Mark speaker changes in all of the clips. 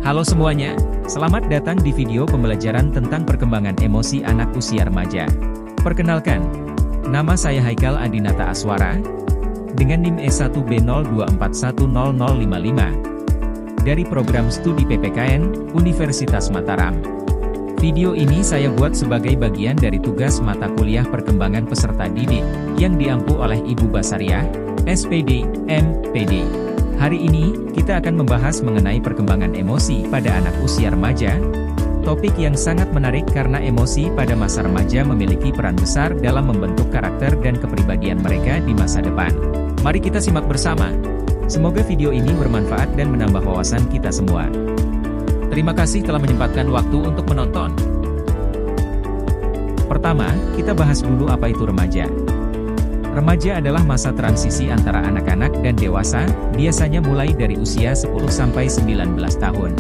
Speaker 1: Halo semuanya, selamat datang di video pembelajaran tentang perkembangan emosi anak usia remaja. Perkenalkan, nama saya Haikal Adinata Aswara, dengan NIM E1B02410055, dari program studi PPKN, Universitas Mataram. Video ini saya buat sebagai bagian dari tugas mata kuliah perkembangan peserta didik, yang diampu oleh Ibu Basariah, SPD, MPD. Hari ini, kita akan membahas mengenai perkembangan emosi pada anak usia remaja. Topik yang sangat menarik karena emosi pada masa remaja memiliki peran besar dalam membentuk karakter dan kepribadian mereka di masa depan. Mari kita simak bersama. Semoga video ini bermanfaat dan menambah wawasan kita semua. Terima kasih telah menyempatkan waktu untuk menonton. Pertama, kita bahas dulu apa itu remaja. Remaja adalah masa transisi antara anak-anak dan dewasa, biasanya mulai dari usia 10-19 tahun.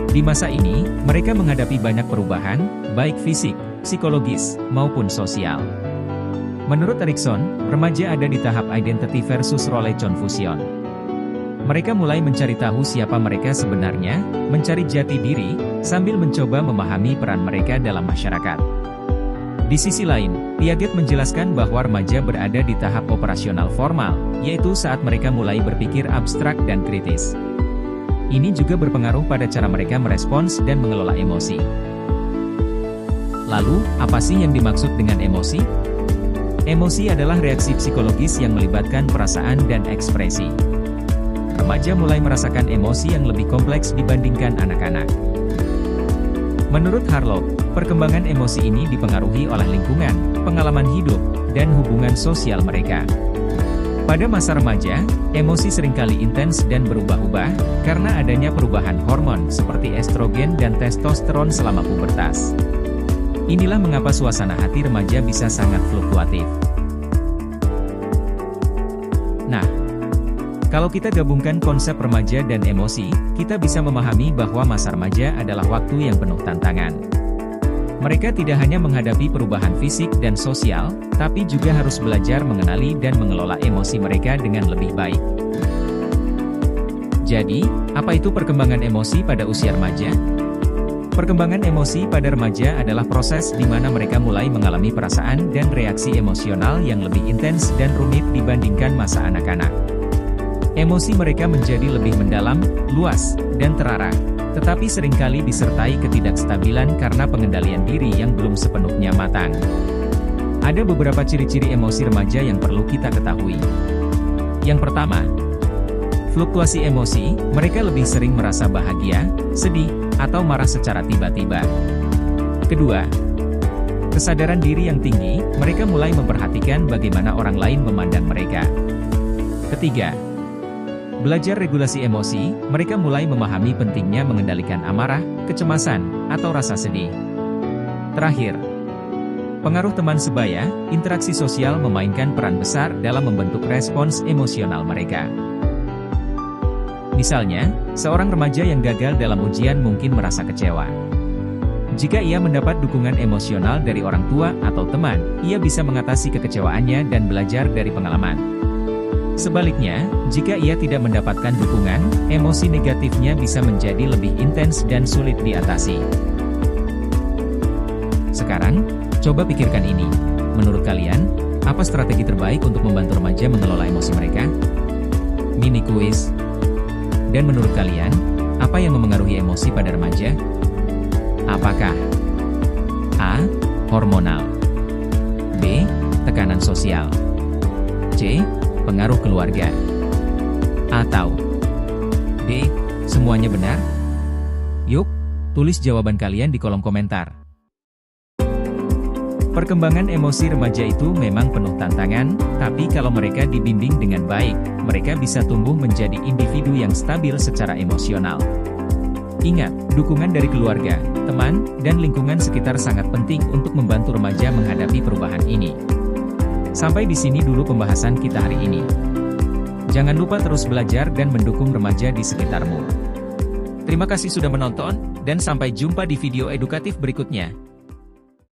Speaker 1: Di masa ini, mereka menghadapi banyak perubahan, baik fisik, psikologis, maupun sosial. Menurut Erikson, remaja ada di tahap identity versus role confusion. Mereka mulai mencari tahu siapa mereka sebenarnya, mencari jati diri, sambil mencoba memahami peran mereka dalam masyarakat. Di sisi lain, Piaget menjelaskan bahwa remaja berada di tahap operasional formal, yaitu saat mereka mulai berpikir abstrak dan kritis. Ini juga berpengaruh pada cara mereka merespons dan mengelola emosi. Lalu, apa sih yang dimaksud dengan emosi? Emosi adalah reaksi psikologis yang melibatkan perasaan dan ekspresi. Remaja mulai merasakan emosi yang lebih kompleks dibandingkan anak-anak. Menurut Harlow, perkembangan emosi ini dipengaruhi oleh lingkungan, pengalaman hidup, dan hubungan sosial mereka. Pada masa remaja, emosi seringkali intens dan berubah-ubah, karena adanya perubahan hormon seperti estrogen dan testosteron selama pubertas. Inilah mengapa suasana hati remaja bisa sangat fluktuatif. Nah, kalau kita gabungkan konsep remaja dan emosi, kita bisa memahami bahwa masa remaja adalah waktu yang penuh tantangan. Mereka tidak hanya menghadapi perubahan fisik dan sosial, tapi juga harus belajar mengenali dan mengelola emosi mereka dengan lebih baik. Jadi, apa itu perkembangan emosi pada usia remaja? Perkembangan emosi pada remaja adalah proses di mana mereka mulai mengalami perasaan dan reaksi emosional yang lebih intens dan rumit dibandingkan masa anak-anak. Emosi mereka menjadi lebih mendalam, luas, dan terarah, tetapi seringkali disertai ketidakstabilan karena pengendalian diri yang belum sepenuhnya matang. Ada beberapa ciri-ciri emosi remaja yang perlu kita ketahui. Yang pertama, fluktuasi emosi, mereka lebih sering merasa bahagia, sedih, atau marah secara tiba-tiba. Kedua, kesadaran diri yang tinggi, mereka mulai memperhatikan bagaimana orang lain memandang mereka. Ketiga, belajar regulasi emosi, mereka mulai memahami pentingnya mengendalikan amarah, kecemasan, atau rasa sedih. Terakhir, pengaruh teman sebaya, interaksi sosial memainkan peran besar dalam membentuk respons emosional mereka. Misalnya, seorang remaja yang gagal dalam ujian mungkin merasa kecewa. Jika ia mendapat dukungan emosional dari orang tua atau teman, ia bisa mengatasi kekecewaannya dan belajar dari pengalaman. Sebaliknya, jika ia tidak mendapatkan dukungan, emosi negatifnya bisa menjadi lebih intens dan sulit diatasi. Sekarang, coba pikirkan ini. Menurut kalian, apa strategi terbaik untuk membantu remaja mengelola emosi mereka? Mini quiz. Dan menurut kalian, apa yang memengaruhi emosi pada remaja? Apakah A. Hormonal, B. Tekanan sosial, C. Pengaruh keluarga, atau D. Semuanya benar? Yuk, tulis jawaban kalian di kolom komentar. Perkembangan emosi remaja itu memang penuh tantangan, tapi kalau mereka dibimbing dengan baik, mereka bisa tumbuh menjadi individu yang stabil secara emosional. Ingat, dukungan dari keluarga, teman, dan lingkungan sekitar sangat penting untuk membantu remaja menghadapi perubahan ini. Sampai di sini dulu pembahasan kita hari ini. Jangan lupa terus belajar dan mendukung remaja di sekitarmu. Terima kasih sudah menonton, dan sampai jumpa di video edukatif berikutnya.